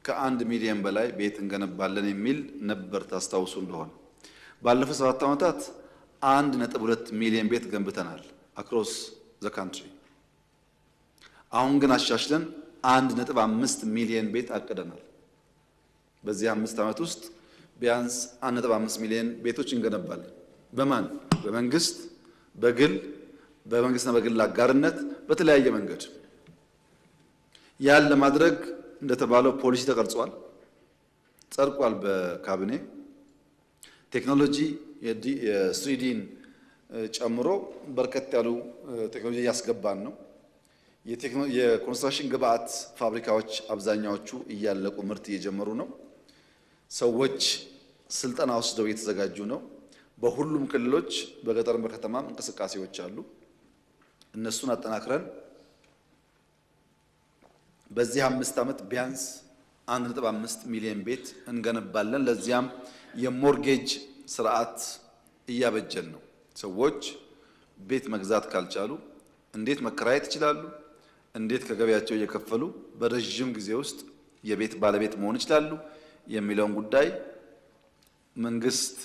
ከ1 ሚሊዮን በላይ ቤት እንገነባለን የሚል ነበር ታስታውሱ እንደሆነ። ባለፈው 7 ዓመታት 1.2 ሚሊዮን ቤት ገንብተናል አክሮስ ዘ ካንትሪ። አሁን ግን አሻሽለን 1.5 ሚሊዮን ቤት አቅደናል። በዚህ 5 ዓመት ውስጥ ቢያንስ 1.5 ሚሊዮን ቤቶች እንገነባለን። በማን? በመንግስት፣ በግል፣ በመንግስትና በግል አጋርነት በተለያየ መንገድ። ያን ለማድረግ እንደተባለው ፖሊሲ ተቀርጿል፣ ጸድቋል በካቢኔ። ቴክኖሎጂ የስሪዲን ጨምሮ በርከት ያሉ ቴክኖሎጂ እያስገባን ነው። የኮንስትራክሽን ግብአት ፋብሪካዎች አብዛኛዎቹ እያለቁ ምርት እየጀመሩ ነው። ሰዎች ስልጠና ወስደው እየተዘጋጁ ነው። በሁሉም ክልሎች በገጠርም በከተማም እንቅስቃሴዎች አሉ። እነሱን አጠናክረን በዚህ 5 ዓመት ቢያንስ 1.5 ሚሊዮን ቤት እንገነባለን። ለዚያም የሞርጌጅ ስርዓት እያበጀን ነው። ሰዎች ቤት መግዛት ካልቻሉ እንዴት መከራየት ይችላሉ? እንዴት ከገበያቸው እየከፈሉ በረጅም ጊዜ ውስጥ የቤት ባለቤት መሆን ይችላሉ? የሚለውን ጉዳይ መንግስት